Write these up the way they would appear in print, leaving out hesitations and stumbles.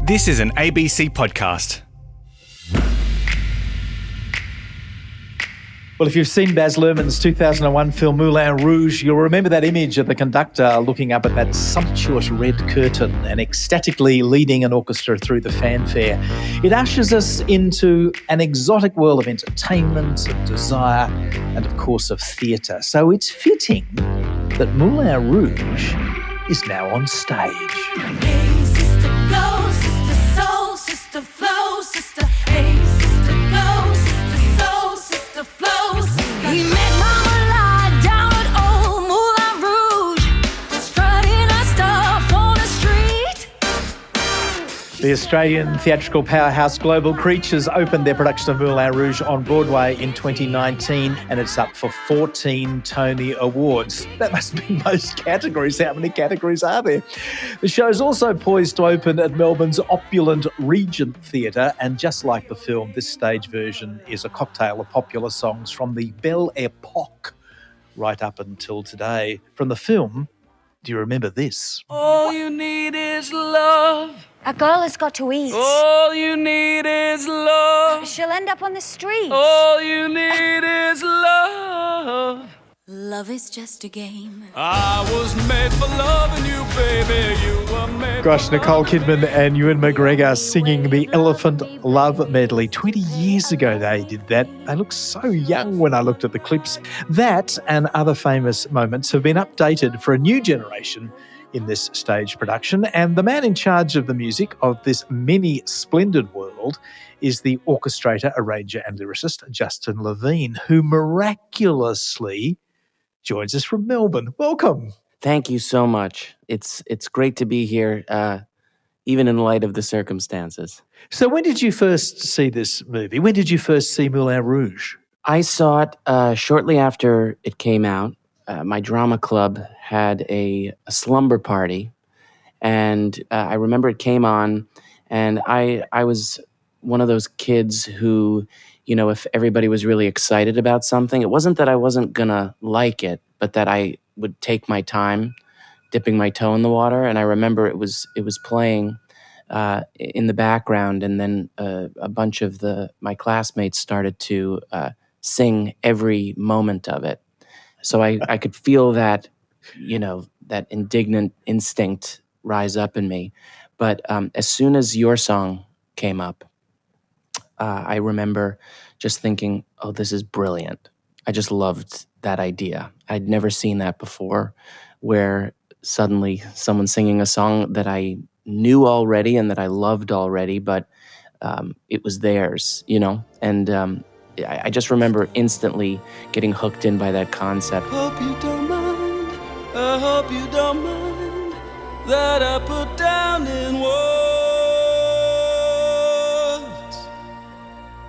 This is an ABC podcast. Well, if you've seen Baz Luhrmann's 2001 film Moulin Rouge, you'll remember that image of the conductor looking up at that sumptuous red curtain and ecstatically leading an orchestra through the fanfare. It ushers us into an exotic world of entertainment, of desire, and of course of theatre. So it's fitting that Moulin Rouge is now on stage. Hey, sister, go, sister, soul, sister, flow, sister. Hey, sister, go, sister, soul, sister, flow, sister. He met Mama lie down at old Moulin Rouge, strutting her stuff on the street. The Australian theatrical powerhouse Global Creatures opened their production of Moulin Rouge on Broadway in 2019, and it's up for 14 Tony Awards. That must be most categories. How many categories are there? The show is also poised to open at Melbourne's opulent Regent Theatre, and just like the film, this stage version is a cocktail of popular songs from the Belle Epoque right up until today. From the film, do you remember this? All you need is love. A girl has got to eat. All you need is love. She'll end up on the street. All you need is love. Love is just a game. I was made for loving you, baby. You were made Gosh, for Nicole loving Kidman and Ewan McGregor singing the Elephant Love medley. 20 years ago they did that. They look so young when I looked at the clips. That and other famous moments have been updated for a new generation in this stage production. And the man in charge of the music of this mini splendid world is the orchestrator, arranger and lyricist Justin Levine, who miraculously joins us from Melbourne. Welcome. Thank you so much. It's great to be here, even in light of the circumstances. So when did you first see this movie? When did you first see Moulin Rouge? I saw it shortly after it came out. My drama club had a slumber party, and I remember it came on, and I was one of those kids who, you know, if everybody was really excited about something, it wasn't that I wasn't gonna like it, but that I would take my time dipping my toe in the water. And I remember it was playing in the background, and then a bunch of my classmates started to sing every moment of it. So I could feel that, you know, that indignant instinct rise up in me. But as soon as your song came up, I remember just thinking, oh, this is brilliant. I just loved that idea. I'd never seen that before, where suddenly someone's singing a song that I knew already and that I loved already, but it was theirs, you know? And I just remember instantly getting hooked in by that concept. Hope you don't mind. I hope you don't mind that I put down in words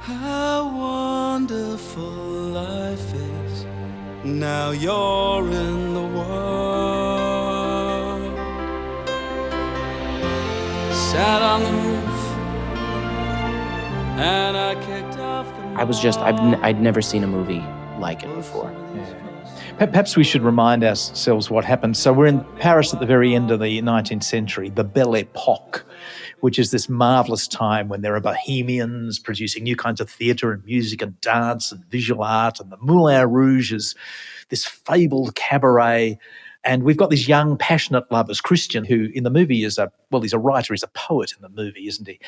how wonderful life is. Now you're in the world. Sat on the roof and I kicked off the I was just, I'd never seen a movie like it before. Perhaps we should remind ourselves what happened. So we're in Paris at the very end of the 19th century, the Belle Epoque, which is this marvellous time when there are bohemians producing new kinds of theatre and music and dance and visual art, and the Moulin Rouge is this fabled cabaret. And we've got these young, passionate lovers, Christian, who in the movie is he's a writer, he's a poet in the movie, isn't he?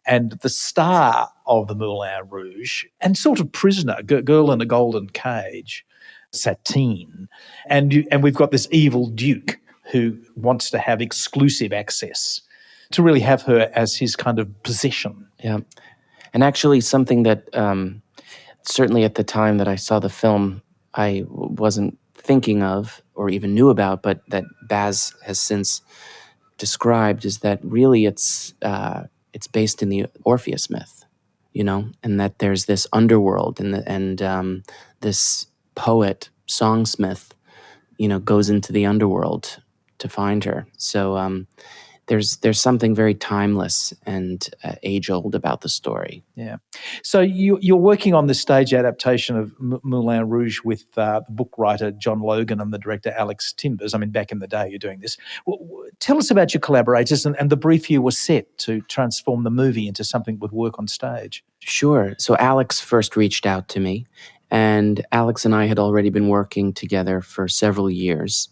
And the star of the Moulin Rouge, and sort of prisoner, girl in a golden cage, Satine. And we've got this evil duke who wants to have exclusive access, to really have her as his kind of possession. Yeah. And actually something that certainly at the time that I saw the film, I wasn't thinking of or even knew about, but that Baz has since described, is that really it's based in the Orpheus myth, you know, and that there's this underworld and this poet, songsmith, you know, goes into the underworld to find her. So there's something very timeless and age old about the story. Yeah. So you're working on this stage adaptation of Moulin Rouge with the book writer John Logan and the director Alex Timbers. I mean, back in the day, you're doing this. Tell us about your collaborators and the brief you were set to transform the movie into something that would work on stage. Sure. So Alex first reached out to me, and Alex and I had already been working together for several years.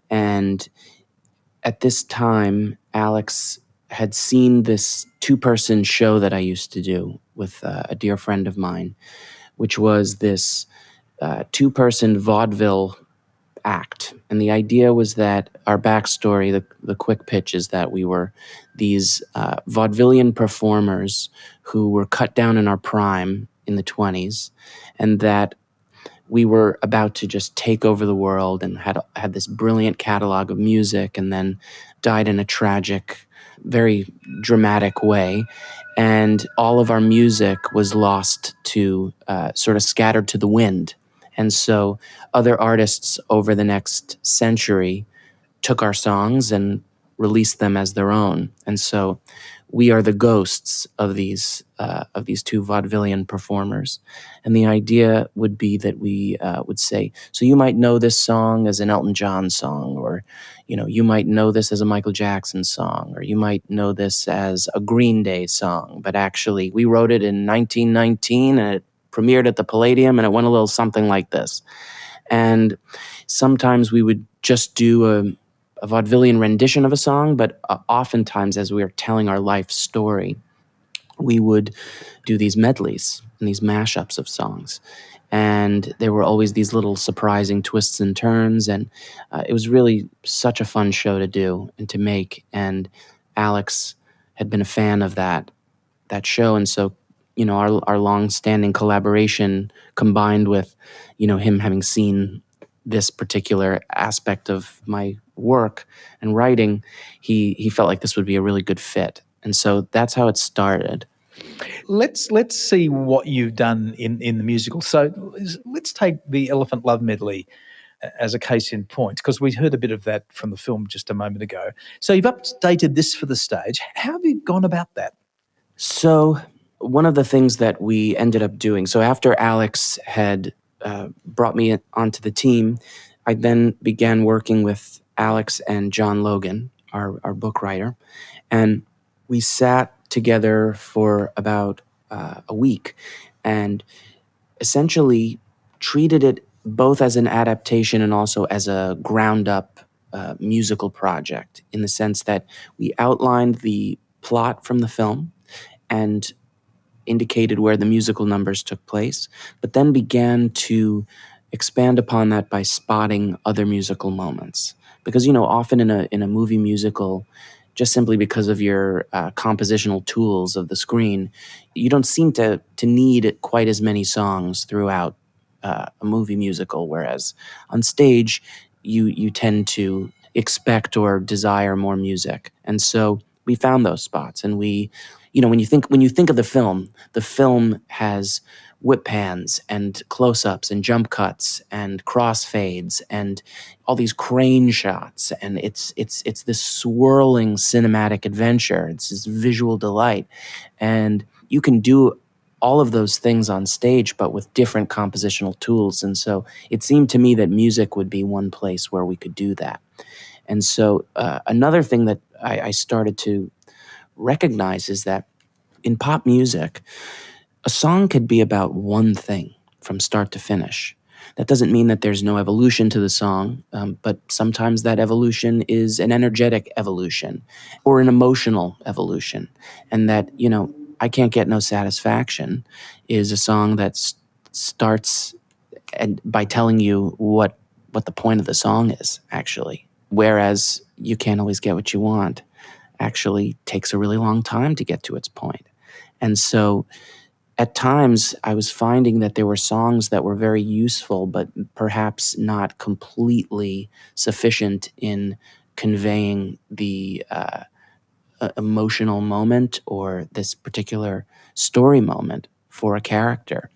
And at this time, Alex had seen this two-person show that I used to do with a dear friend of mine, which was this two-person vaudeville act. And the idea was that our backstory, the quick pitch, is that we were these vaudevillian performers who were cut down in our prime in the 20s, and that we were about to just take over the world and had this brilliant catalog of music, and then died in a tragic, very dramatic way. And all of our music was lost to, sort of scattered to the wind. And so other artists over the next century took our songs and released them as their own. And so we are the ghosts of these two vaudevillian performers. And the idea would be that we would say, so you might know this song as an Elton John song, or you might know this as a Michael Jackson song, or you might know this as a Green Day song, but actually we wrote it in 1919 and it premiered at the Palladium and it went a little something like this. And sometimes we would just do a vaudevillian rendition of a song, but oftentimes as we were telling our life story, we would do these medleys and these mashups of songs. And there were always these little surprising twists and turns, and it was really such a fun show to do and to make. And Alex had been a fan of that show, and so our long-standing collaboration combined with him having seen this particular aspect of my work and writing, he felt like this would be a really good fit. And so that's how it started. Let's see what you've done in the musical. So let's take the Elephant Love Medley as a case in point, because we heard a bit of that from the film just a moment ago. So you've updated this for the stage. How have you gone about that? So one of the things that we ended up doing, so after Alex had brought me onto the team, I then began working with Alex and John Logan, our book writer, and we sat together for about a week and essentially treated it both as an adaptation and also as a ground-up musical project, in the sense that we outlined the plot from the film and indicated where the musical numbers took place, but then began to expand upon that by spotting other musical moments. Because, often in a movie musical, just simply because of your compositional tools of the screen, you don't seem to need quite as many songs throughout a movie musical, whereas on stage, you tend to expect or desire more music. And so we found those spots, and we, when you think of the film has whip pans and close-ups and jump cuts and crossfades and all these crane shots, and it's this swirling cinematic adventure. It's this visual delight, and you can do all of those things on stage, but with different compositional tools. And so it seemed to me that music would be one place where we could do that. And so another thing that I started to recognize is that in pop music, a song could be about one thing from start to finish. That doesn't mean that there's no evolution to the song, but sometimes that evolution is an energetic evolution or an emotional evolution. And that, I Can't Get No Satisfaction is a song that starts by telling you what the point of the song is, actually. Whereas You Can't Always Get What You Want actually takes a really long time to get to its point. And so at times I was finding that there were songs that were very useful, but perhaps not completely sufficient in conveying the emotional moment or this particular story moment for a character.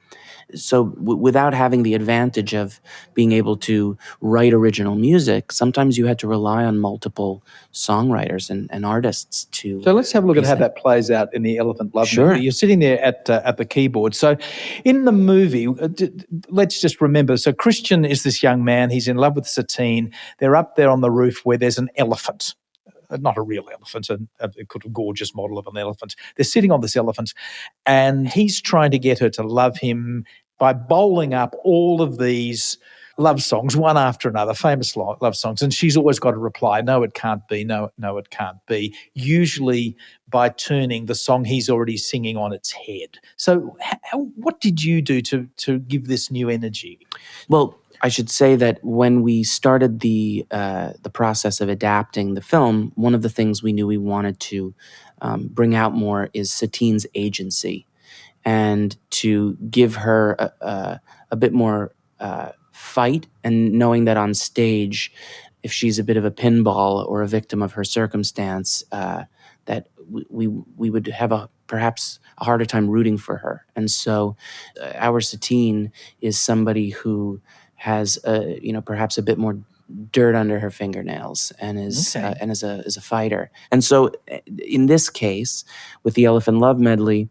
So without having the advantage of being able to write original music, sometimes you had to rely on multiple songwriters and artists to. So let's have a look at piece how it. that plays out in the Elephant Love Sure. Medley. You're sitting there at the keyboard. So in the movie, let's just remember, so Christian is this young man. He's in love with Satine. They're up there on the roof where there's an elephant. Not a real elephant, a gorgeous model of an elephant. They're sitting on this elephant, and he's trying to get her to love him by bowling up all of these love songs, one after another, famous love songs. And she's always got to reply, no, it can't be, no, it can't be, usually by turning the song he's already singing on its head. So what did you do to give this new energy? Well, I should say that when we started the process of adapting the film, one of the things we knew we wanted to bring out more is Satine's agency, and to give her a bit more fight, and knowing that on stage, if she's a bit of a pinball or a victim of her circumstance, that we would have perhaps a harder time rooting for her. And so our Satine is somebody who has perhaps a bit more dirt under her fingernails and is a fighter. And so in this case, with the Elephant Love Medley,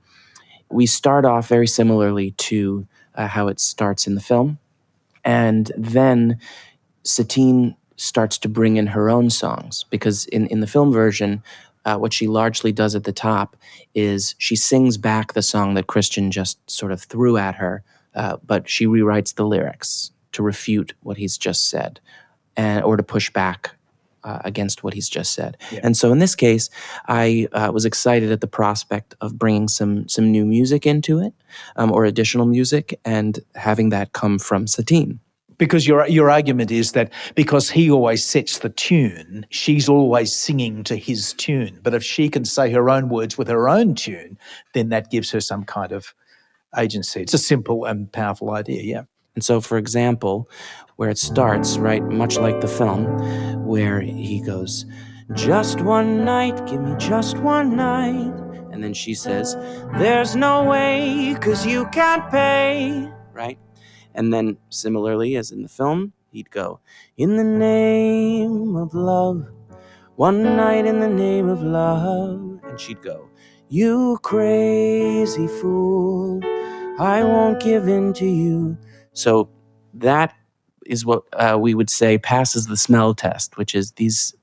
we start off very similarly to how it starts in the film, and then Satine starts to bring in her own songs, because in the film version, what she largely does at the top is she sings back the song that Christian just sort of threw at her, but she rewrites the lyrics to refute what he's just said, or to push back against what he's just said. Yeah. And so in this case, I was excited at the prospect of bringing some new music into it, or additional music, and having that come from Satine. Because your argument is that because he always sets the tune, she's always singing to his tune. But if she can say her own words with her own tune, then that gives her some kind of agency. It's a simple and powerful idea, yeah. And so, for example, where it starts, right, much like the film, where he goes, "Just one night, give me just one night." And then she says, "There's no way, 'cause you can't pay," right? And then similarly, as in the film, he'd go, "In the name of love, one night in the name of love." And she'd go, "You crazy fool, I won't give in to you." So that is what we would say passes the smell test, which is these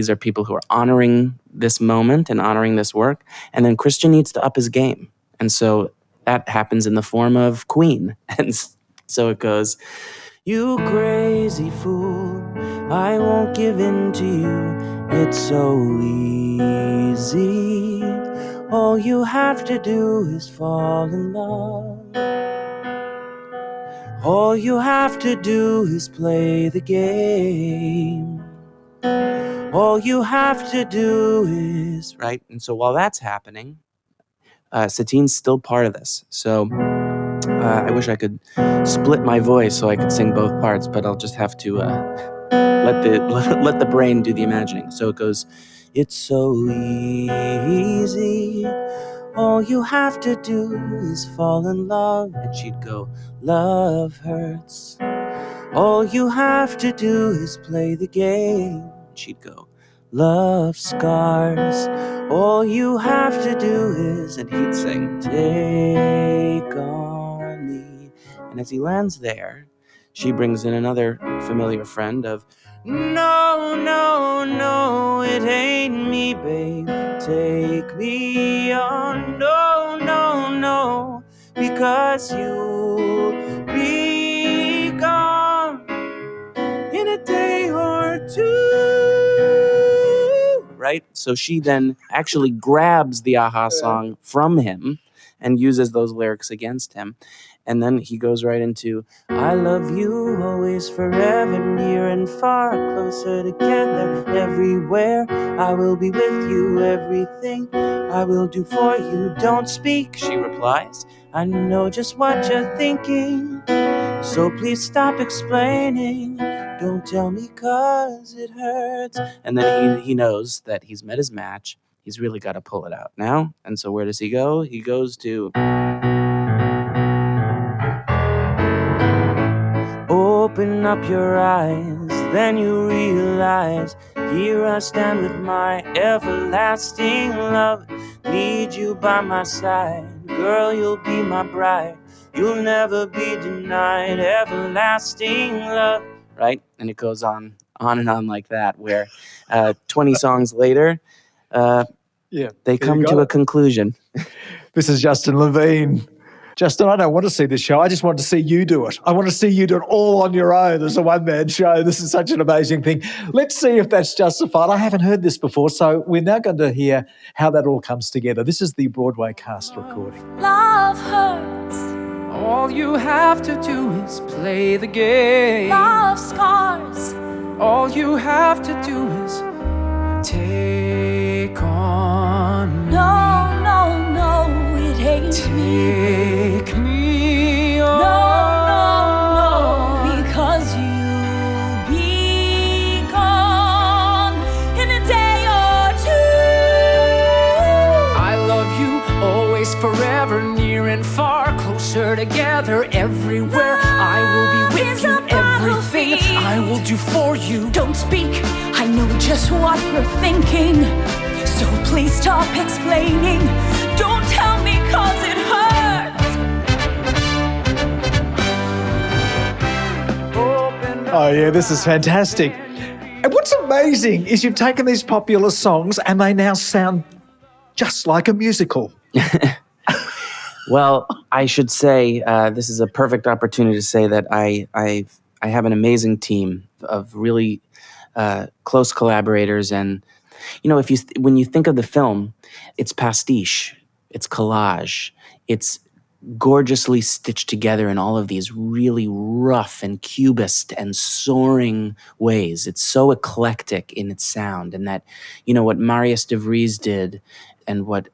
are people who are honoring this moment and honoring this work. And then Christian needs to up his game. And so that happens in the form of Queen. And so it goes, "You crazy fool, I won't give in to you. It's so easy. All you have to do is fall in love. All you have to do is play the game. All you have to do is," right? And so while that's happening, Satine's still part of this. So I wish I could split my voice so I could sing both parts, but I'll just have to let the brain do the imagining. So it goes, "It's so easy. All you have to do is fall in love." And she'd go, "Love hurts. All you have to do is play the game." She'd go, "Love scars. All you have to do is," and he'd sing, "Take on me." And as he lands there, she brings in another familiar friend of, "No, no, no, it ain't me, babe. Take me on. No, no, no, because you'll be gone in a day or two." Right? So she then actually grabs the Aha song from him and uses those lyrics against him. And then he goes right into, "I love you always, forever, near and far, closer together, everywhere. I will be with you, everything I will do for you. Don't speak," she replies. "I know just what you're thinking, so please stop explaining. Don't tell me 'cause it hurts." And then he knows that he's met his match. He's really got to pull it out now. And so where does he go? He goes to... open up your eyes, then you realize, here I stand with my everlasting love. Need you by my side, girl, you'll be my bride. You'll never be denied everlasting love. Right? And it goes on and on like that, where 20 songs later, they come to a conclusion. This is Justin Levine. Justin, I don't want to see this show. I just want to see you do it. I want to see you do it all on your own as a one-man show. This is such an amazing thing. Let's see if that's justified. I haven't heard this before, so we're now going to hear how that all comes together. This is the Broadway cast recording. Love hurts. All you have to do is play the game. Love scars. All you have to do is take on. No, no, no, it ain't me. Take me on. No, no, no, because you'll be gone in a day or two. I love you always, forever, near and far, closer together, everywhere. I will be with Is you, a everything battlefield. I will do for you. Don't speak, I know just what you're thinking. So please stop explaining. Don't tell me 'cause it hurts. Oh, yeah, this is fantastic. And what's amazing is you've taken these popular songs and they now sound just like a musical. Well, I should say this is a perfect opportunity to say that I have an amazing team of really close collaborators, and you know, when you think of the film, it's pastiche, it's collage, it's gorgeously stitched together in all of these really rough and cubist and soaring ways. It's so eclectic in its sound, and that, you know, what Marius de Vries did and what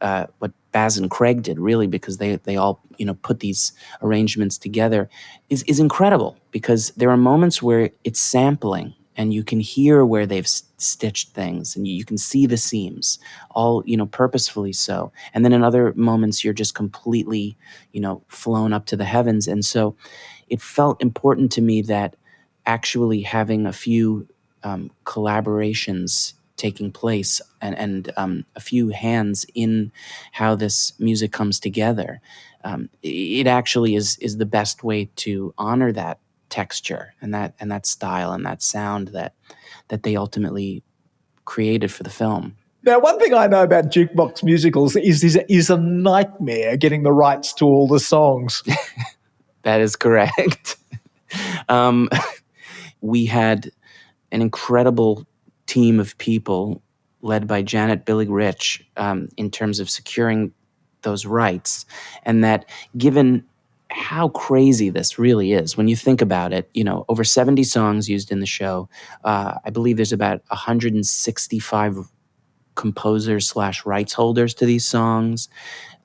Baz and Craig did, really, because they all, you know, put these arrangements together is incredible, because there are moments where it's sampling and you can hear where they've stitched things and you can see the seams, all, you know, purposefully so. And then in other moments you're just completely, you know, flown up to the heavens. And so it felt important to me that actually having a few collaborations taking place and a few hands in how this music comes together, it actually is the best way to honor that texture and that style and that sound that they ultimately created for the film. Now, one thing I know about jukebox musicals is a nightmare getting the rights to all the songs. That is correct. We had an incredible team of people led by Janet Billig Rich in terms of securing those rights, and that given how crazy this really is, when you think about it, you know, over 70 songs used in the show. I believe there's about 165 composers / rights holders to these songs.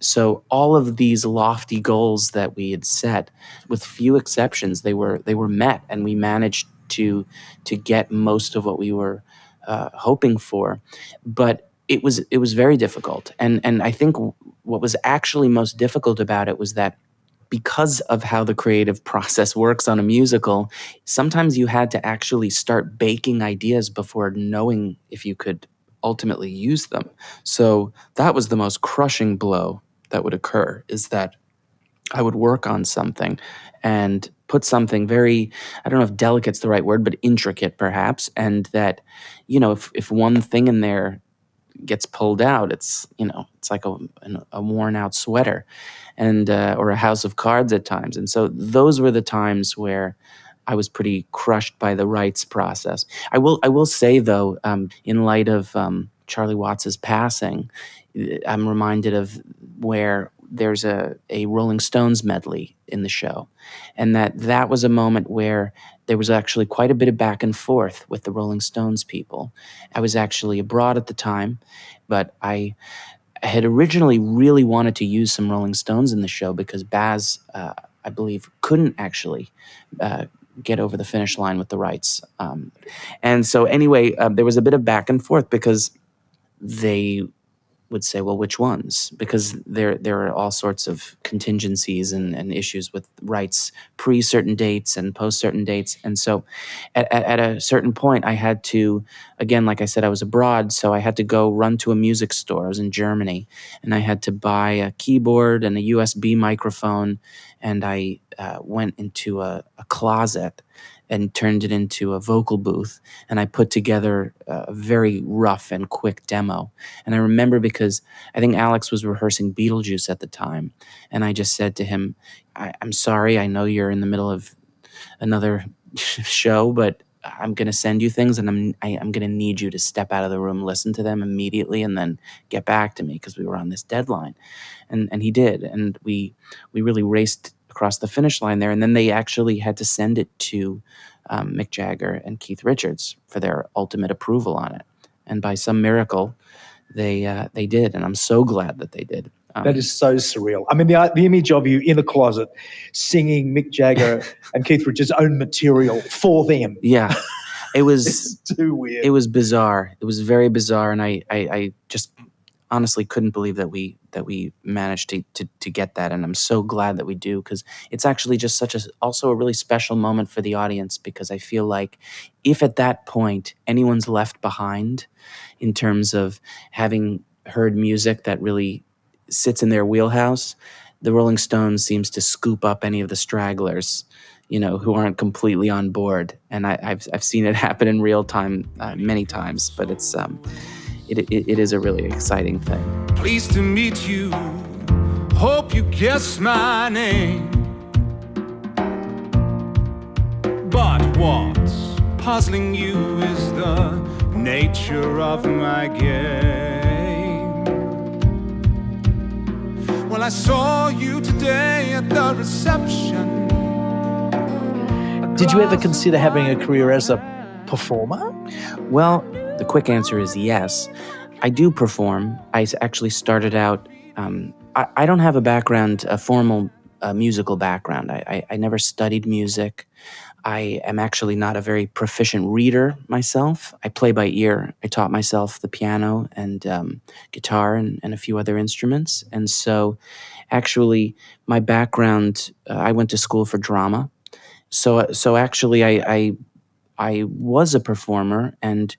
So all of these lofty goals that we had set, with few exceptions, they were met, and we managed to get most of what we were hoping for. But it was very difficult, and I think what was actually most difficult about it was that, because of how the creative process works on a musical, sometimes you had to actually start baking ideas before knowing if you could ultimately use them. So that was the most crushing blow that would occur, is that I would work on something and put something very, I don't know if delicate's the right word, but intricate perhaps, and that, you know, if one thing in there gets pulled out, it's, you know, it's like a worn out sweater, and or a house of cards at times. And so those were the times where I was pretty crushed by the rights process. I will say though, in light of Charlie Watts's passing, I'm reminded of where there's a Rolling Stones medley in the show, and that was a moment where there was actually quite a bit of back and forth with the Rolling Stones people. I was actually abroad at the time, but I had originally really wanted to use some Rolling Stones in the show because Baz, I believe, couldn't actually get over the finish line with the rights. And so anyway, there was a bit of back and forth because they would say, well, which ones? Because there are all sorts of contingencies and issues with rights pre certain dates and post certain dates. And so at a certain point, I had to, again, like I said, I was abroad, so I had to go run to a music store. I was in Germany, and I had to buy a keyboard and a USB microphone, and I went into a closet and turned it into a vocal booth. And I put together a very rough and quick demo. And I remember because I think Alex was rehearsing Beetlejuice at the time. And I just said to him, I'm sorry, I know you're in the middle of another show, but I'm going to send you things, and I'm going to need you to step out of the room, listen to them immediately, and then get back to me, because we were on this deadline. And he did. And we really raced across the finish line there. And then they actually had to send it to Mick Jagger and Keith Richards for their ultimate approval on it. And by some miracle, they did. And I'm so glad that they did. That is so surreal. I mean, the image of you in a closet singing Mick Jagger and Keith Richards' own material for them. Yeah. It was It's too weird. It was bizarre. It was very bizarre. And I just honestly couldn't believe that we managed to get that. And I'm so glad that we do, because it's actually just also a really special moment for the audience, because I feel like if at that point anyone's left behind in terms of having heard music that really sits in their wheelhouse, the Rolling Stones seems to scoop up any of the stragglers, who aren't completely on board. And I've seen it happen in real time many times, but it's it is a really exciting thing. Pleased to meet you. Hope you guess my name. But what's puzzling you is the nature of my game. Well, I saw you today at the reception. Did you ever consider having a career as a performer? Well, the quick answer is yes. I do perform. I actually started out, I don't have a formal musical background. I never studied music. I am actually not a very proficient reader myself. I play by ear. I taught myself the piano and guitar and a few other instruments. And so actually my background, I went to school for drama. So actually I was a performer and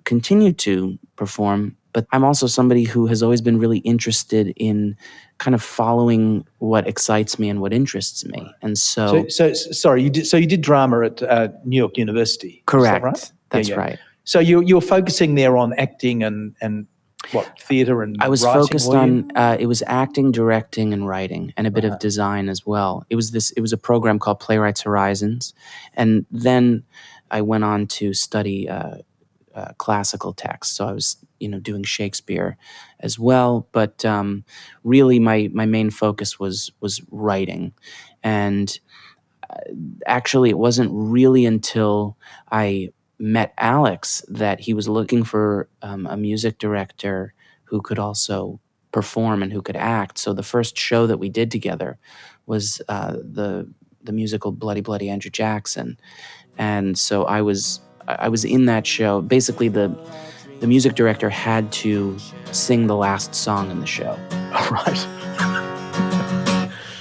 continued to perform, but I'm also somebody who has always been really interested in kind of following what excites me and what interests me. And so sorry, you did drama at New York University. correct. Is that right? That's Yeah. right. So you're focusing there on acting and what, theater and I was writing, focused were you? on it was acting, directing, and writing, and a bit of design as well. It was a program called Playwrights Horizons, and then I went on to study classical text. So I was doing Shakespeare as well, but really my main focus was writing. And actually it wasn't really until I met Alex that he was looking for a music director who could also perform and who could act. So the first show that we did together was the musical Bloody Bloody Andrew Jackson. And so I was in that show. Basically the music director had to sing the last song in the show. All right.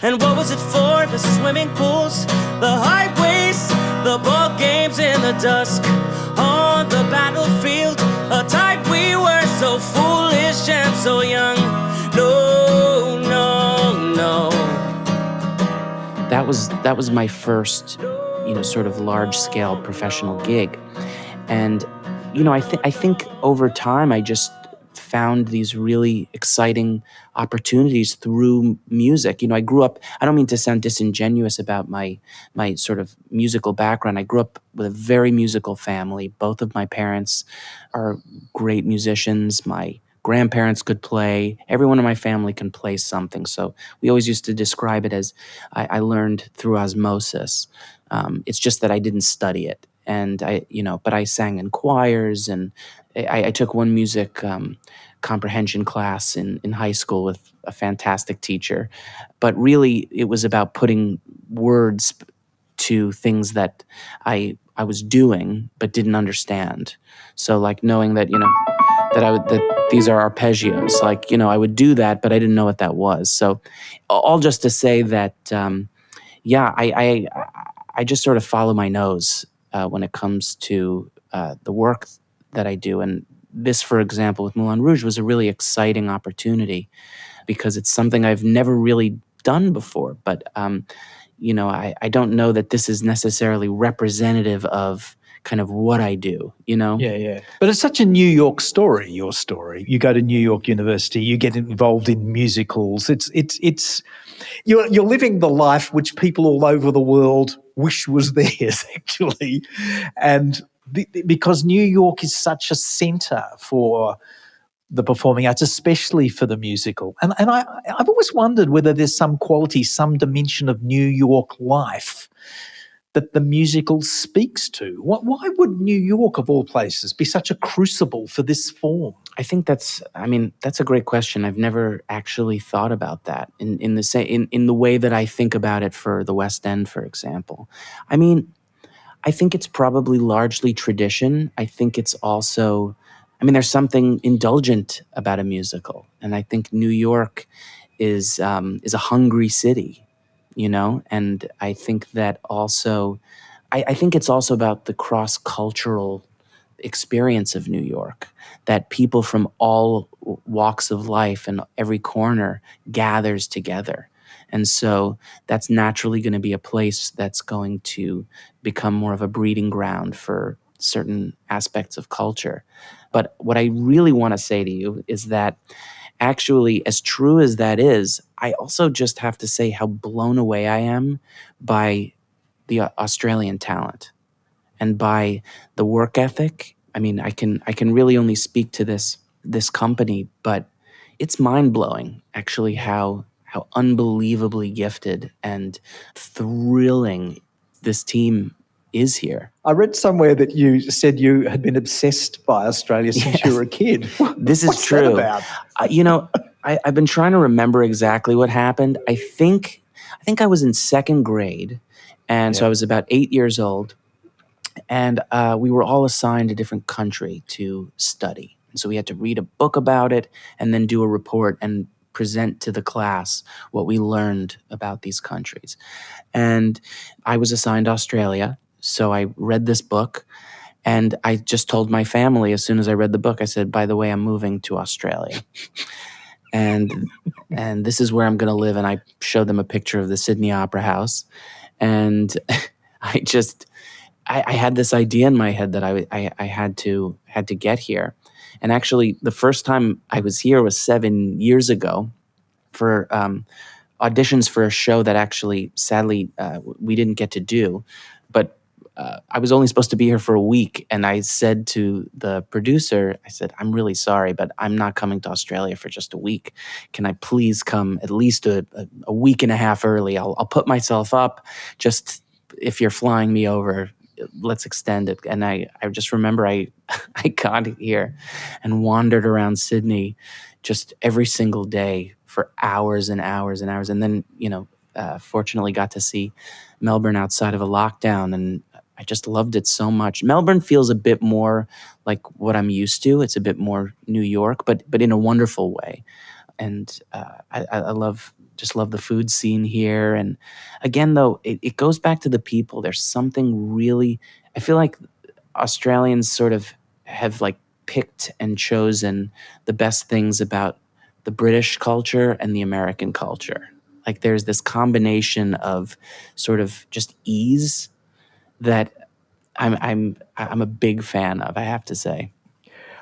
And what was it for? The swimming pools, the highways, the ball games in the dusk. On the battlefield, a time we were so foolish and so young. No, no, no. That was my first, sort of large-scale professional gig. And, I think over time I just found these really exciting opportunities through music. I grew up, I don't mean to sound disingenuous about my sort of musical background. I grew up with a very musical family. Both of my parents are great musicians. My grandparents could play. Everyone in my family can play something. So we always used to describe it as I learned through osmosis. It's just that I didn't study it. And but I sang in choirs, and I took one music comprehension class in high school with a fantastic teacher. But really, it was about putting words to things that I was doing but didn't understand. So like knowing that, that these are arpeggios. Like, I would do that, but I didn't know what that was. So all just to say that, I just sort of follow my nose when it comes to the work that I do. And this, for example, with Moulin Rouge was a really exciting opportunity because it's something I've never really done before. But, I don't know that this is necessarily representative of kind of what I do, Yeah. But it's such a New York story, your story. You go to New York University, you get involved in musicals. You're living the life which people all over the world wish was theirs, actually. And because New York is such a center for the performing arts, especially for the musical. And I've always wondered whether there's some quality, some dimension of New York life that the musical speaks to. Why would New York, of all places, be such a crucible for this form? I think that's a great question. I've never actually thought about that in the way that I think about it for the West End, for example. I think it's probably largely tradition. I think it's also, there's something indulgent about a musical, and I think New York is a hungry city, and I think that also, I think it's also about the cross-cultural experience of New York, that people from all walks of life and every corner gathers together. And so that's naturally going to be a place that's going to become more of a breeding ground for certain aspects of culture. But what I really want to say to you is that actually, as true as that is, I also just have to say how blown away I am by the Australian talent and by the work ethic. I can really only speak to this company, but it's mind-blowing actually how unbelievably gifted and thrilling this team is here. I read somewhere that you said you had been obsessed by Australia since you were a kid. This is What's true. that about? I've been trying to remember exactly what happened. I think I was in second grade, and so I was about 8 years old, and we were all assigned a different country to study. And so we had to read a book about it and then do a report and present to the class what we learned about these countries. And I was assigned Australia, so I read this book, and I just told my family as soon as I read the book, I said, by the way, I'm moving to Australia. And this is where I'm going to live. And I showed them a picture of the Sydney Opera House. And I had this idea in my head that I had to get here. And actually, the first time I was here was 7 years ago for auditions for a show that actually, sadly, we didn't get to do. But I was only supposed to be here for a week. And I said to the producer, I said, I'm really sorry, but I'm not coming to Australia for just a week. Can I please come at least a week and a half early? I'll put myself up. Just if you're flying me over, let's extend it. And I just remember I got here and wandered around Sydney just every single day for hours and hours and hours. And then, fortunately got to see Melbourne outside of a lockdown, and I just loved it so much. Melbourne feels a bit more like what I'm used to. It's a bit more New York, but in a wonderful way. And I love the food scene here. And again, though, it goes back to the people. There's something really, I feel like Australians sort of have like picked and chosen the best things about the British culture and the American culture. Like there's this combination of sort of just ease that I'm a big fan of, I have to say.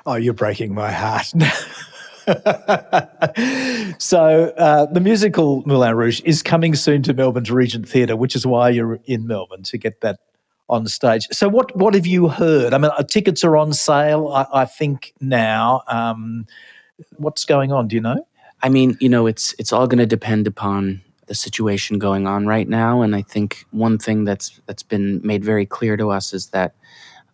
Oh, you're breaking my heart. So the musical Moulin Rouge is coming soon to Melbourne's Regent Theatre, which is why you're in Melbourne, to get that on stage. So what have you heard? I mean, tickets are on sale, I think, now. What's going on? Do you know? I mean, it's all going to depend upon the situation going on right now. And I think one thing that's been made very clear to us is that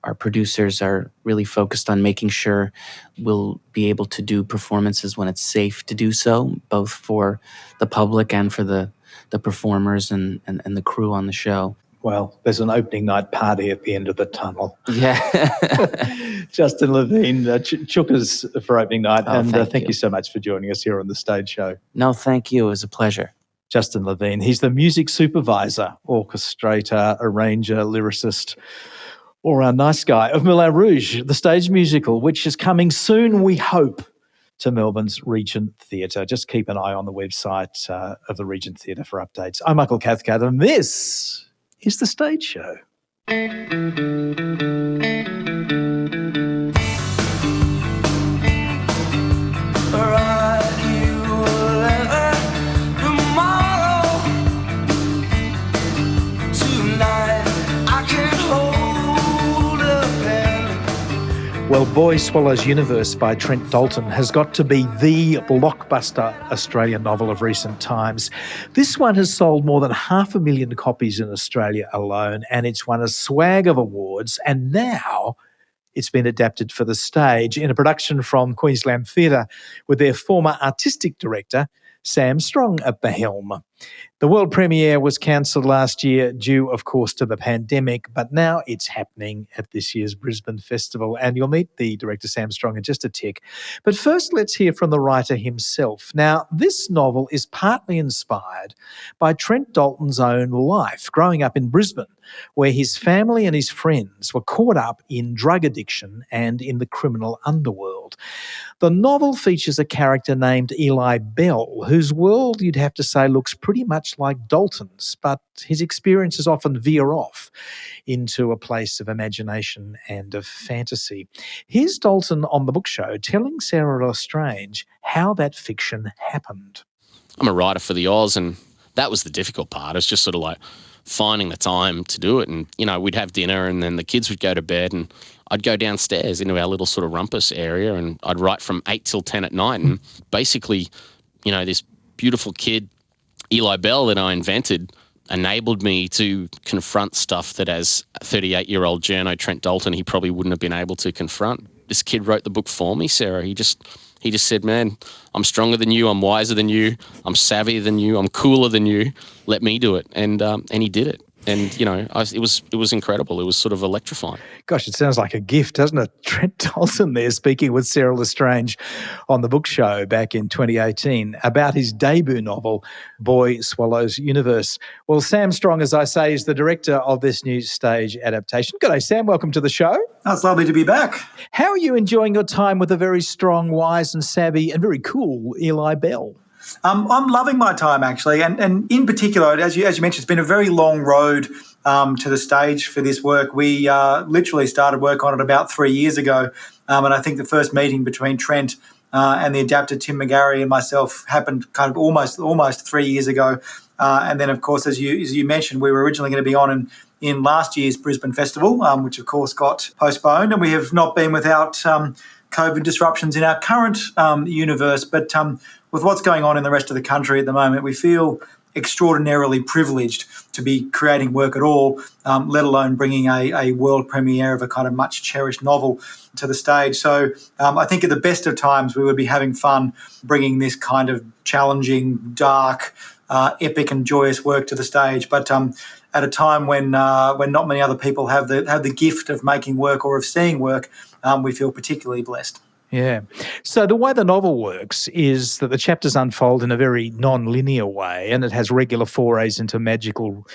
our producers are really focused on making sure we'll be able to do performances when it's safe to do so, both for the public and for the performers and the crew on the show. Well, there's an opening night party at the end of the tunnel. Yeah. Justin Levine, Chookers for opening night. Oh, and thank thank you. you so much for joining us here on the Stage Show. No, thank you. It was a pleasure. Justin Levine, he's the music supervisor, orchestrator, arranger, lyricist, all-round nice guy of Moulin Rouge, the stage musical, which is coming soon, we hope, to Melbourne's Regent Theatre. Just keep an eye on the website of the Regent Theatre for updates. I'm Michael Cathcart, and this is The Stage Show. Write you a letter tomorrow. Tonight I can hold a pen. Well, Boy Swallows Universe by Trent Dalton has got to be the blockbuster Australian novel of recent times. This one has sold more than 500,000 copies in Australia alone, and it's won a swag of awards, and now it's been adapted for the stage in a production from Queensland Theatre with their former artistic director, Sam Strong, at the helm. The world premiere was cancelled last year due, of course, to the pandemic, but now it's happening at this year's Brisbane Festival, and you'll meet the director, Sam Strong, in just a tick. But first, let's hear from the writer himself. Now, this novel is partly inspired by Trent Dalton's own life growing up in Brisbane, where his family and his friends were caught up in drug addiction and in the criminal underworld. The novel features a character named Eli Bell, whose world, you'd have to say, looks pretty much like Dalton's, but his experiences often veer off into a place of imagination and of fantasy. Here's Dalton on the book show telling Sarah Lestrange how that fiction happened. I'm a writer for the Oz, and that was the difficult part. It's just sort of like finding the time to do it. And, you know, we'd have dinner and then the kids would go to bed and I'd go downstairs into our little sort of rumpus area and I'd write from 8 till 10 at night. And basically, you know, this beautiful kid, Eli Bell, that I invented enabled me to confront stuff that as a 38-year-old journo, Trent Dalton, he probably wouldn't have been able to confront. This kid wrote the book for me, Sarah. He just said, man, I'm stronger than you, I'm wiser than you, I'm savvier than you, I'm cooler than you. Let me do it. And he did it. And, you know, it was incredible. It was sort of electrifying. Gosh, it sounds like a gift, doesn't it? Trent Dalton there speaking with Sarah Lestrange on the book show back in 2018 about his debut novel, Boy Swallows Universe. Well, Sam Strong, as I say, is the director of this new stage adaptation. G'day, Sam. Welcome to the show. Oh, it's lovely to be back. How are you enjoying your time with a very strong, wise and savvy and very cool Eli Bell? I'm loving my time, actually, and in particular, as you mentioned, it's been a very long road to the stage for this work. We literally started work on it about 3 years ago, and I think the first meeting between Trent and the adapter Tim McGarry and myself happened kind of almost 3 years ago. And then, of course, as you mentioned, we were originally going to be on in last year's Brisbane Festival, which of course got postponed, and we have not been without COVID disruptions in our current universe, but with what's going on in the rest of the country at the moment, we feel extraordinarily privileged to be creating work at all, let alone bringing a world premiere of a kind of much cherished novel to the stage. So I think at the best of times we would be having fun bringing this kind of challenging, dark, epic and joyous work to the stage. But at a time when not many other people have the gift of making work or of seeing work, we feel particularly blessed. Yeah. So the way the novel works is that the chapters unfold in a very non-linear way, and it has regular forays into magical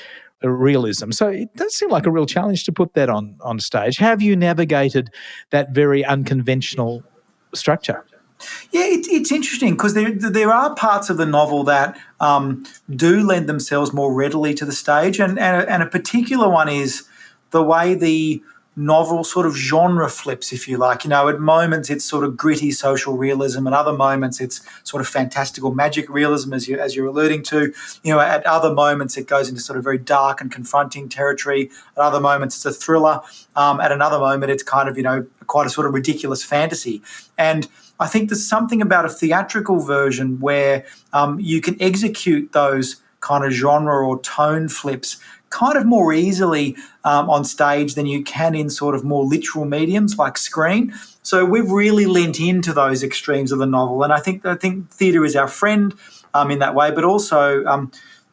realism. So it does seem like a real challenge to put that on stage. How have you navigated that very unconventional structure? Yeah, it's interesting because there are parts of the novel that do lend themselves more readily to the stage, and a particular one is the way the novel sort of genre flips, if you like. You know, at moments it's sort of gritty social realism, at other moments it's sort of fantastical magic realism, as you're alluding to. You know, at other moments it goes into sort of very dark and confronting territory. At other moments it's a thriller. At another moment it's kind of, you know, quite a sort of ridiculous fantasy. And I think there's something about a theatrical version where you can execute those kind of genre or tone flips kind of more easily on stage than you can in sort of more literal mediums like screen. So we've really lent into those extremes of the novel, and I think theatre is our friend in that way, but also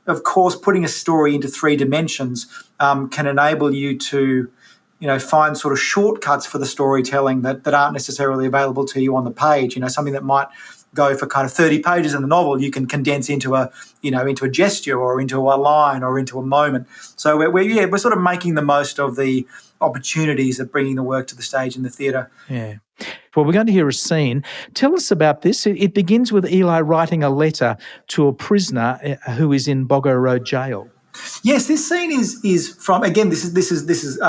of course, putting a story into 3 dimensions can enable you to, find sort of shortcuts for the storytelling that aren't necessarily available to you on the page. Something that might go for kind of 30 pages in the novel, you can condense into a gesture or into a line or into a moment. So we're sort of making the most of the opportunities of bringing the work to the stage in the theatre. Yeah. Well, we're going to hear a scene. Tell us about this. It begins with Eli writing a letter to a prisoner who is in Boggo Road Jail. Yes, this scene is from, again, this is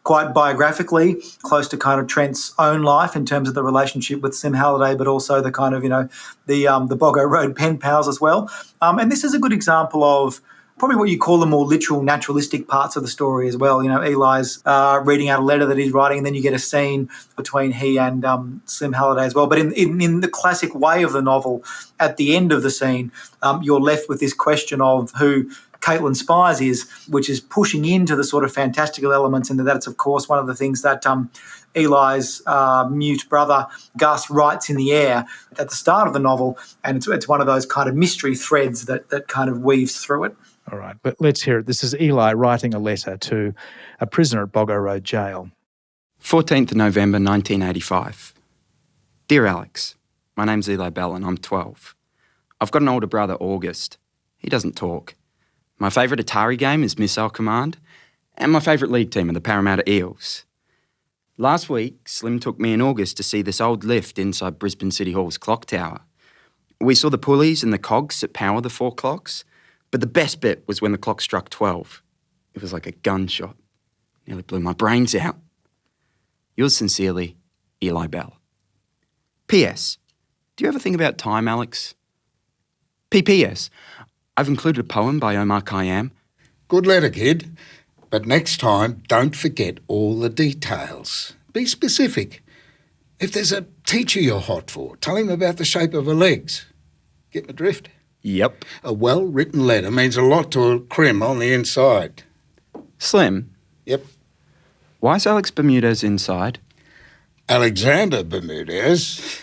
quite biographically close to kind of Trent's own life in terms of the relationship with Slim Halliday, but also the kind of, the Boggo Road pen pals as well. And this is a good example of probably what you call the more literal, naturalistic parts of the story as well. Eli's reading out a letter that he's writing, and then you get a scene between he and Slim Halliday as well. But in the classic way of the novel, at the end of the scene, you're left with this question of who Caitlin Spies is, which is pushing into the sort of fantastical elements, and that's, of course, one of the things that Eli's mute brother Gus writes in the air at the start of the novel, and it's one of those kind of mystery threads that kind of weaves through it. All right, but let's hear it. This is Eli writing a letter to a prisoner at Boggo Road Jail. 14th November 1985. Dear Alex, my name's Eli Bell and I'm 12. I've got an older brother, August. He doesn't talk. My favourite Atari game is Missile Command, and my favourite league team are the Parramatta Eels. Last week, Slim took me and August to see this old lift inside Brisbane City Hall's clock tower. We saw the pulleys and the cogs that power the 4 clocks, but the best bit was when the clock struck 12. It was like a gunshot. Nearly blew my brains out. Yours sincerely, Eli Bell. P.S. Do you ever think about time, Alex? P.P.S. I've included a poem by Omar Khayyam. Good letter, kid. But next time, don't forget all the details. Be specific. If there's a teacher you're hot for, tell him about the shape of her legs. Get my drift? Yep. A well-written letter means a lot to a crim on the inside. Slim? Yep. Why is Alex Bermudez inside? Alexander Bermudez.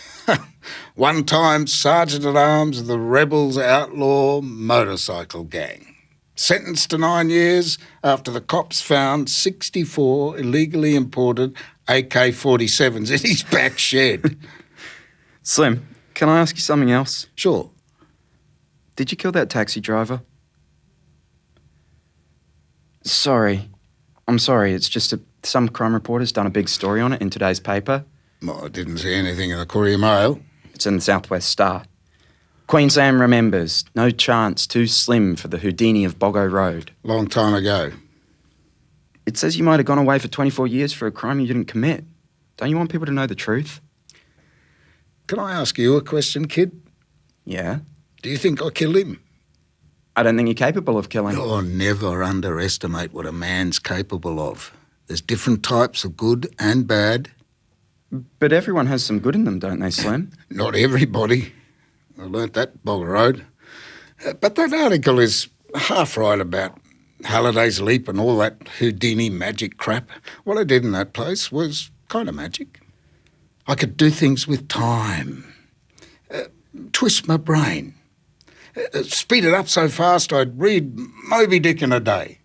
One-time Sergeant-at-Arms of the Rebels Outlaw Motorcycle Gang. Sentenced to 9 years after the cops found 64 illegally imported AK-47s in his back shed. Slim, can I ask you something else? Sure. Did you kill that taxi driver? Sorry. I'm sorry. It's just some crime reporter's done a big story on it in today's paper. Well, I didn't see anything in the Courier Mail. It's in the Southwest Star. Queensland remembers. No chance. Too slim for the Houdini of Boggo Road. Long time ago. It says you might have gone away for 24 years for a crime you didn't commit. Don't you want people to know the truth? Can I ask you a question, kid? Yeah? Do you think I killed him? I don't think you're capable of killing. Oh, never underestimate what a man's capable of. There's different types of good and bad. But everyone has some good in them, don't they, Slim? Not everybody. I learnt that Boggo Road. But that article is half right about Halliday's Leap and all that Houdini magic crap. What I did in that place was kind of magic. I could do things with time. Twist my brain. Speed it up so fast I'd read Moby Dick in a day.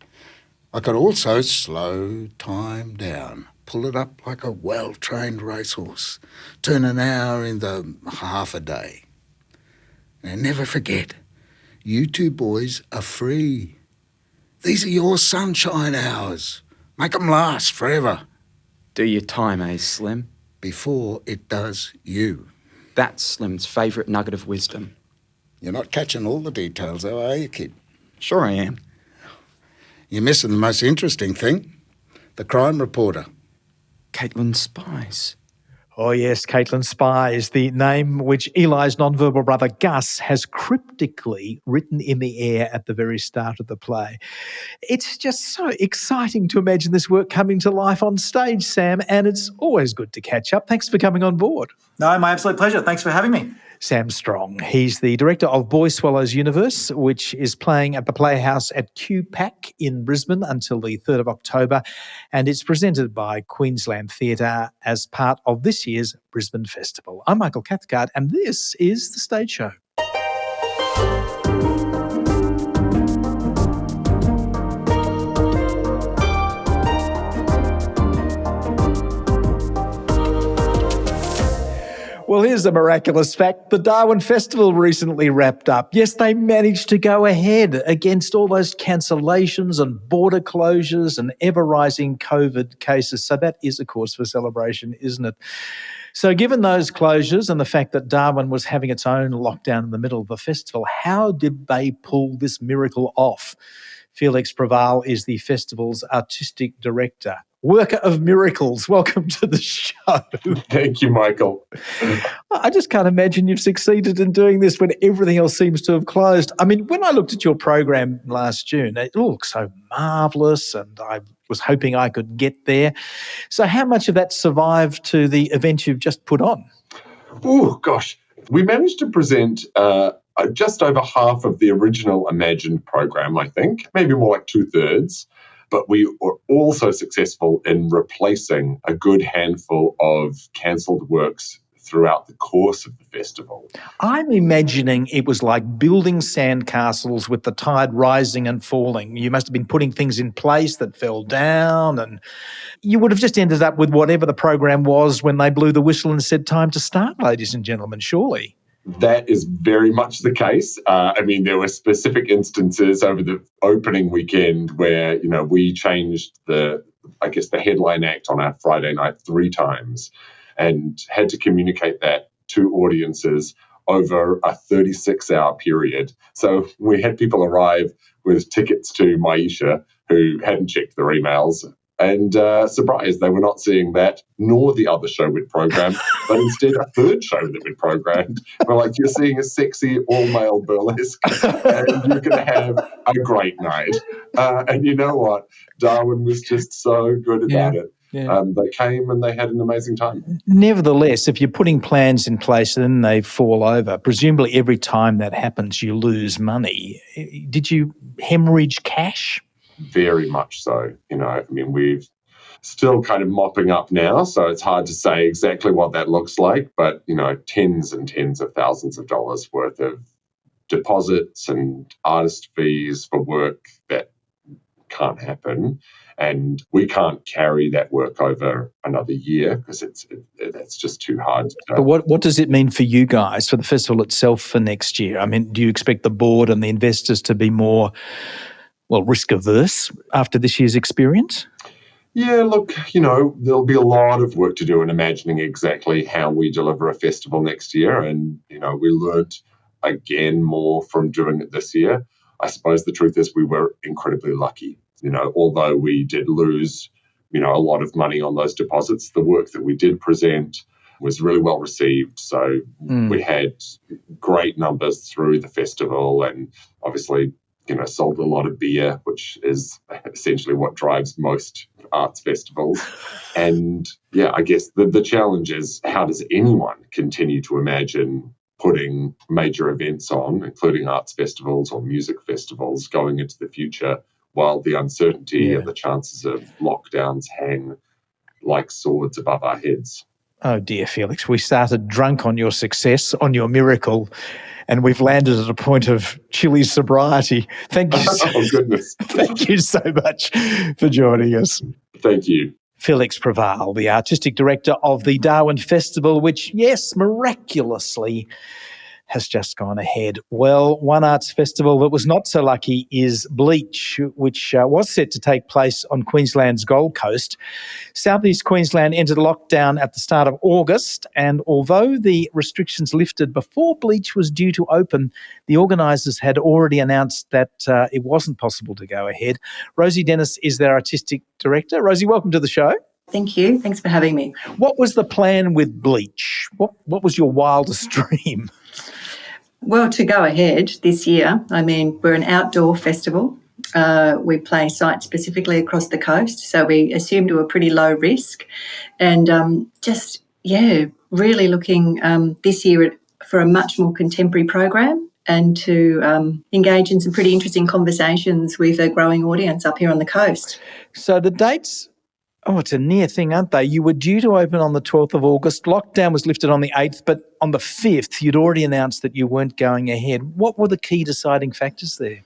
I could also slow time down, pull it up like a well-trained racehorse, turn an hour into half a day. And never forget, you two boys are free. These are your sunshine hours. Make them last forever. Do your time, eh, Slim? Before it does you. That's Slim's favourite nugget of wisdom. You're not catching all the details, though, are you, kid? Sure I am. You're missing the most interesting thing. The crime reporter. Caitlin Spies. Oh, yes, Caitlin Spies, the name which Eli's non-verbal brother Gus has cryptically written in the air at the very start of the play. It's just so exciting to imagine this work coming to life on stage, Sam, and it's always good to catch up. Thanks for coming on board. No, my absolute pleasure. Thanks for having me. Sam Strong. He's the director of Boy Swallows Universe, which is playing at the Playhouse at QPAC in Brisbane until the 3rd of October, and it's presented by Queensland Theatre as part of this year's Brisbane Festival. I'm Michael Cathcart, and this is The Stage Show. Well, here's a miraculous fact. The Darwin Festival recently wrapped up. Yes, they managed to go ahead against all those cancellations and border closures and ever-rising COVID cases. So that is a cause for celebration, isn't it? So given those closures and the fact that Darwin was having its own lockdown in the middle of the festival, how did they pull this miracle off? Felix Preval is the festival's artistic director. Worker of miracles, welcome to the show. Thank you, Michael. I just can't imagine you've succeeded in doing this when everything else seems to have closed. I mean, when I looked at your program last June, it looked so marvellous and I was hoping I could get there. So how much of that survived to the event you've just put on? Oh, gosh. We managed to present just over half of the original imagined program, I think, maybe more like 2/3. But we were also successful in replacing a good handful of cancelled works throughout the course of the festival. I'm imagining it was like building sandcastles with the tide rising and falling. You must have been putting things in place that fell down, and you would have just ended up with whatever the program was when they blew the whistle and said, time to start, ladies and gentlemen, surely. That is very much the case. I mean, there were specific instances over the opening weekend where, we changed the headline act on our Friday night 3 times and had to communicate that to audiences over a 36-hour period. So we had people arrive with tickets to Maisha who hadn't checked their emails. And surprised, they were not seeing that, nor the other show we'd programmed, but instead a third show that we'd programmed. We're like, you're seeing a sexy all-male burlesque, and you're going to have a great night. And you know what? Darwin was just so good about it. Yeah. They came and they had an amazing time. Nevertheless, if you're putting plans in place and then they fall over, presumably every time that happens you lose money. Did you hemorrhage cash? Very much so. We've still kind of mopping up now, so it's hard to say exactly what that looks like, but, tens and tens of thousands of dollars worth of deposits and artist fees for work that can't happen. And we can't carry that work over another year because it's just too hard. But what does it mean for you guys, for the festival itself for next year? I mean, do you expect the board and the investors to be more risk averse after this year's experience? Yeah, look, there'll be a lot of work to do in imagining exactly how we deliver a festival next year. And, we learnt again more from doing it this year. I suppose the truth is we were incredibly lucky. Although we did lose, a lot of money on those deposits, the work that we did present was really well received. So we had great numbers through the festival and obviously sold a lot of beer, which is essentially what drives most arts festivals. And I guess the challenge is, how does anyone continue to imagine putting major events on, including arts festivals or music festivals, going into the future while the uncertainty and the chances of lockdowns hang like swords above our heads? Oh dear, Felix, we started drunk on your success, on your miracle, and we've landed at a point of chilly sobriety. Thank you. Oh, goodness. Thank you so much for joining us. Thank you. Felix Preval, the artistic director of the Darwin Festival, which, yes, miraculously has just gone ahead. Well, one arts festival that was not so lucky is Bleach, which was set to take place on Queensland's Gold Coast. Southeast Queensland entered lockdown at the start of August, and although the restrictions lifted before Bleach was due to open, the organisers had already announced that it wasn't possible to go ahead. Rosie Dennis is their artistic director. Rosie, welcome to the show. Thank you. Thanks for having me. What was the plan with Bleach? What was your wildest dream? Well, to go ahead this year, we're an outdoor festival. We play sites specifically across the coast, so we assumed we were pretty low risk. And really looking this year for a much more contemporary program and to engage in some pretty interesting conversations with a growing audience up here on the coast. So the dates... it's a near thing, aren't they? You were due to open on the 12th of August. Lockdown was lifted on the 8th, but on the 5th, you'd already announced that you weren't going ahead. What were the key deciding factors there?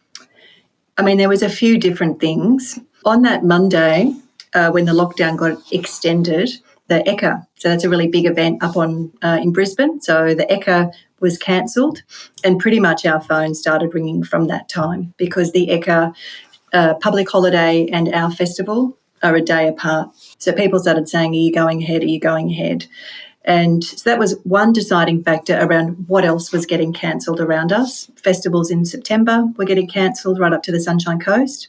There was a few different things. On that Monday, when the lockdown got extended, the Ekka. So that's a really big event up on in Brisbane. So the Ekka was cancelled, and pretty much our phone started ringing from that time because the Ekka public holiday and our festival are a day apart. So people started saying, "Are you going ahead? Are you going ahead?" And so that was one deciding factor around what else was getting cancelled around us. Festivals in September were getting cancelled right up to the Sunshine Coast.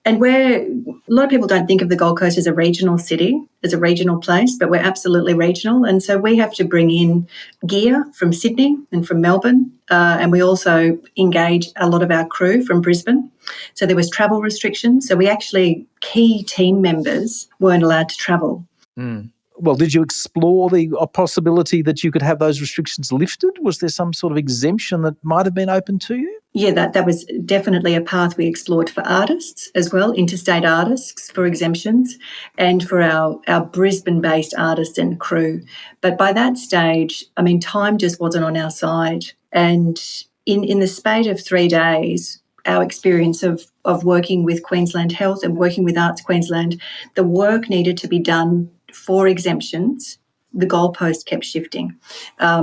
And a lot of people don't think of the Gold Coast as a regional city, as a regional place, but we're absolutely regional. And so we have to bring in gear from Sydney and from Melbourne. And we also engage a lot of our crew from Brisbane. So there was travel restrictions. So key team members weren't allowed to travel. Well, did you explore the possibility that you could have those restrictions lifted? Was there some sort of exemption that might have been open to you? Yeah, that was definitely a path we explored for artists as well, interstate artists for exemptions, and for our Brisbane-based artists and crew. But by that stage, I mean, time just wasn't on our side. And in the spate of 3 days, our experience of working with Queensland Health and working with Arts Queensland, the work needed to be done for exemptions. The goalpost kept shifting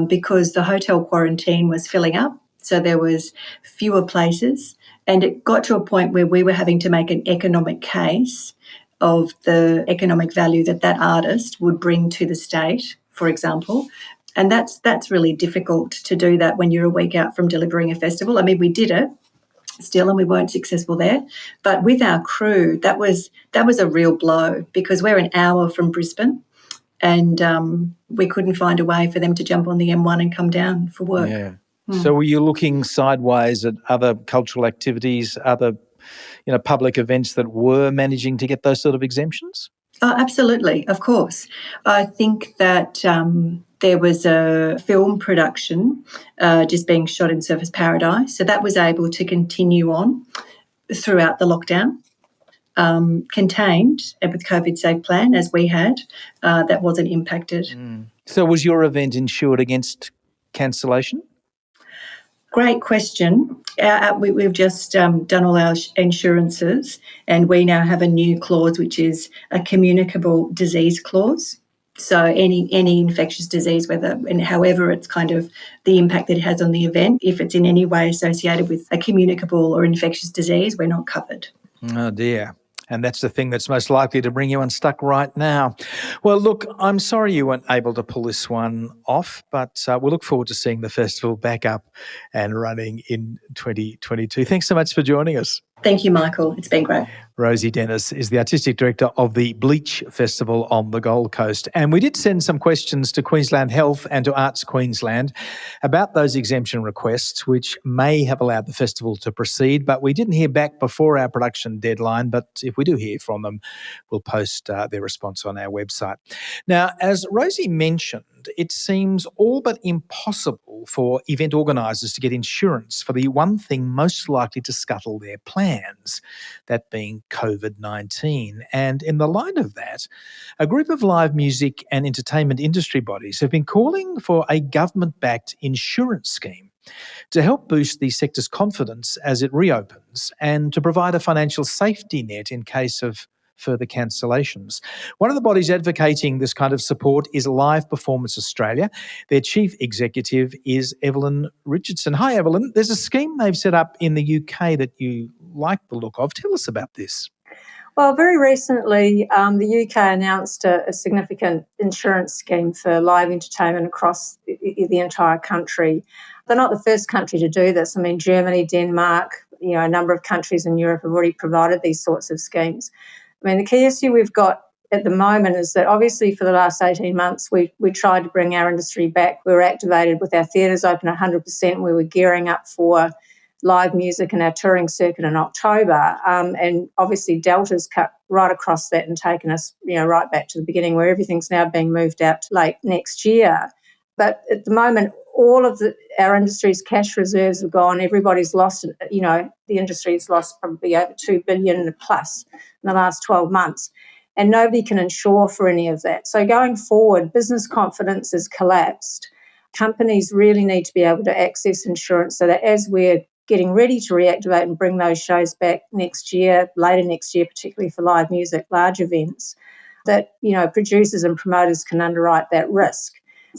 because the hotel quarantine was filling up. So there was fewer places, and it got to a point where we were having to make an economic case of the economic value that artist would bring to the state, for example. And that's really difficult to do that when you're a week out from delivering a festival. I mean, we did it still, and we weren't successful there. But with our crew, that was a real blow because we're an hour from Brisbane, and we couldn't find a way for them to jump on the M1 and come down for work. Yeah. So were you looking sideways at other cultural activities, other public events that were managing to get those sort of exemptions? Oh, absolutely, of course. I think that there was a film production just being shot in Surfers Paradise, so that was able to continue on throughout the lockdown, contained with COVID safe plan as we had. That wasn't impacted. So was your event insured against cancellation? Great question. We've just done all our insurances, and we now have a new clause, which is a communicable disease clause. So any infectious disease, whether and however it's kind of the impact that it has on the event, if it's in any way associated with a communicable or infectious disease, we're not covered. Oh dear. And that's the thing that's most likely to bring you unstuck right now. Well, look, I'm sorry you weren't able to pull this one off, but we'll look forward to seeing the festival back up and running in 2022. Thanks so much for joining us. Thank you, Michael. It's been great. Rosie Dennis is the Artistic Director of the Bleach Festival on the Gold Coast. And we did send some questions to Queensland Health and to Arts Queensland about those exemption requests, which may have allowed the festival to proceed. But we didn't hear back before our production deadline. But if we do hear from them, we'll post their response on our website. Now, as Rosie mentioned, it seems all but impossible for event organisers to get insurance for the one thing most likely to scuttle their plans, that being COVID-19. And in the light of that, a group of live music and entertainment industry bodies have been calling for a government-backed insurance scheme to help boost the sector's confidence as it reopens and to provide a financial safety net in case of further cancellations. One of the bodies advocating this kind of support is Live Performance Australia. Their chief executive is Evelyn Richardson. Hi, Evelyn. There's a scheme they've set up in the UK that you like the look of. Tell us about this. Well, very recently, the UK announced a significant insurance scheme for live entertainment across the entire country. They're not the first country to do this. I mean, Germany, Denmark, a number of countries in Europe have already provided these sorts of schemes. I mean, the key issue we've got at the moment is that obviously for the last 18 months, we tried to bring our industry back. We were activated with our theatres open 100%. We were gearing up for live music and our touring circuit in October. And obviously Delta's cut right across that and taken us, right back to the beginning where everything's now being moved out to late next year. But at the moment, all of our industry's cash reserves have gone. Everybody's lost, the industry's lost probably over $2 billion plus in the last 12 months. And nobody can insure for any of that. So going forward, business confidence has collapsed. Companies really need to be able to access insurance so that as we're getting ready to reactivate and bring those shows back next year, later next year, particularly for live music, large events, that, producers and promoters can underwrite that risk.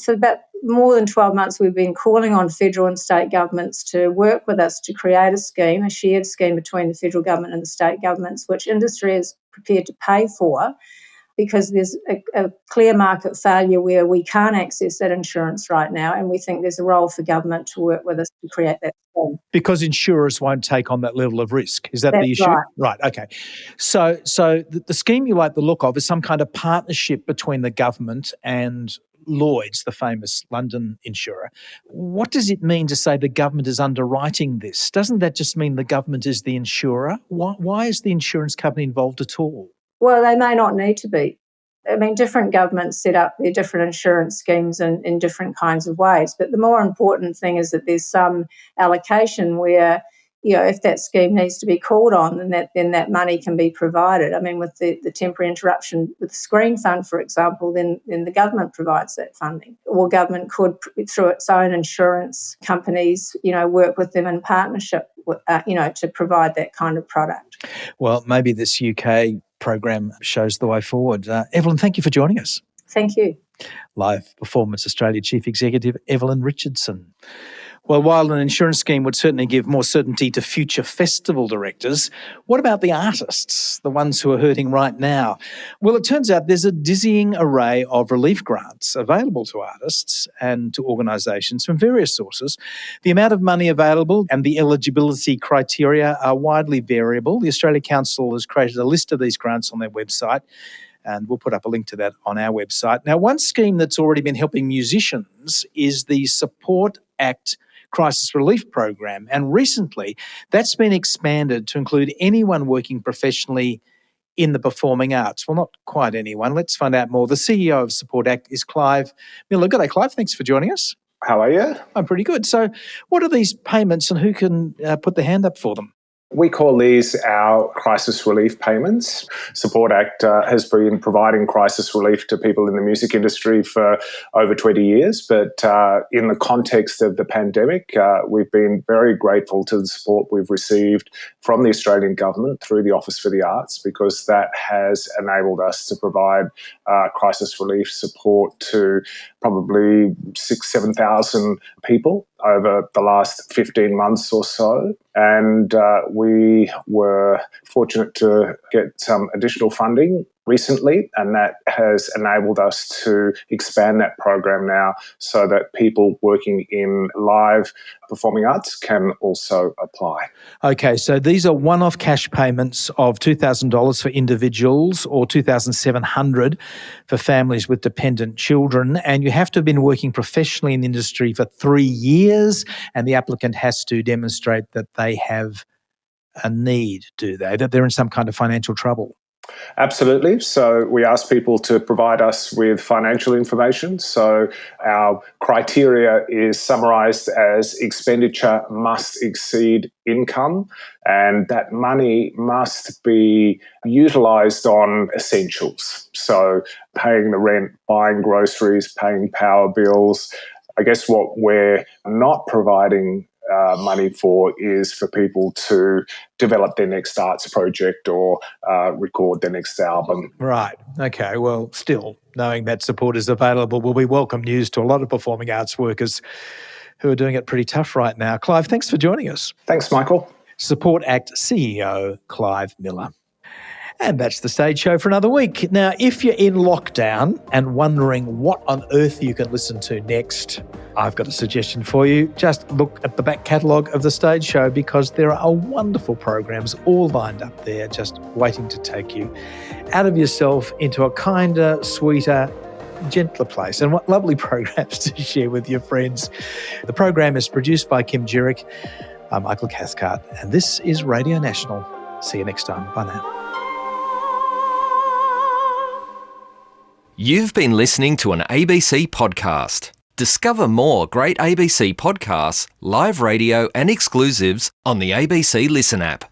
For about more than 12 months, we've been calling on federal and state governments to work with us to create a shared scheme between the federal government and the state governments, which industry is prepared to pay for, because there's a clear market failure where we can't access that insurance right now, and we think there's a role for government to work with us to create that scheme. Because insurers won't take on that level of risk. Is that the issue? Right. Right, okay. So the scheme you like the look of is some kind of partnership between the government and Lloyd's, the famous London insurer. What does it mean to say the government is underwriting this? Doesn't that just mean the government is the insurer? Why is the insurance company involved at all? Well, they may not need to be. I mean, different governments set up their different insurance schemes in different kinds of ways. But the more important thing is that there's some allocation where, if that scheme needs to be called on, then that money can be provided. I mean, with the temporary interruption with the Screen Fund, for example, then the government provides that funding. Or government could, through its own insurance companies, work with them in partnership, to provide that kind of product. Well, maybe this UK program shows the way forward. Evelyn, thank you for joining us. Thank you. Live Performance Australia Chief Executive Evelyn Richardson. Well, while an insurance scheme would certainly give more certainty to future festival directors, what about the artists, the ones who are hurting right now? Well, it turns out there's a dizzying array of relief grants available to artists and to organisations from various sources. The amount of money available and the eligibility criteria are widely variable. The Australia Council has created a list of these grants on their website, and we'll put up a link to that on our website. Now, one scheme that's already been helping musicians is the Support Act Crisis Relief Program. And recently, that's been expanded to include anyone working professionally in the performing arts. Well, not quite anyone. Let's find out more. The CEO of Support Act is Clive Miller. Good day, Clive. Thanks for joining us. How are you? I'm pretty good. So what are these payments and who can put their hand up for them? We call these our crisis relief payments. Support Act has been providing crisis relief to people in the music industry for over 20 years, but in the context of the pandemic, we've been very grateful to the support we've received from the Australian government through the Office for the Arts, because that has enabled us to provide crisis relief support to probably 7,000 people over the last 15 months or so. And we were fortunate to get some additional funding recently, and that has enabled us to expand that program now so that people working in live performing arts can also apply. Okay, so these are one-off cash payments of $2,000 for individuals or $2,700 for families with dependent children, and you have to have been working professionally in the industry for 3 years, and the applicant has to demonstrate that they have a need, do they? That they're in some kind of financial trouble. Absolutely. So we ask people to provide us with financial information. So our criteria is summarised as expenditure must exceed income, and that money must be utilised on essentials. So paying the rent, buying groceries, paying power bills. I guess what we're not providing money for is for people to develop their next arts project or record their next album. Right. Okay. Well, still, knowing that support is available will be welcome news to a lot of performing arts workers who are doing it pretty tough right now. Clive, thanks for joining us. Thanks, Michael. Support Act CEO Clive Miller. And that's the Stage Show for another week. Now, if you're in lockdown and wondering what on earth you can listen to next, I've got a suggestion for you. Just look at the back catalogue of the Stage Show, because there are wonderful programs all lined up there just waiting to take you out of yourself into a kinder, sweeter, gentler place. And what lovely programs to share with your friends. The program is produced by Kim Jurek. I'm Michael Cathcart, and this is Radio National. See you next time. Bye now. You've been listening to an ABC podcast. Discover more great ABC podcasts, live radio and exclusives on the ABC Listen app.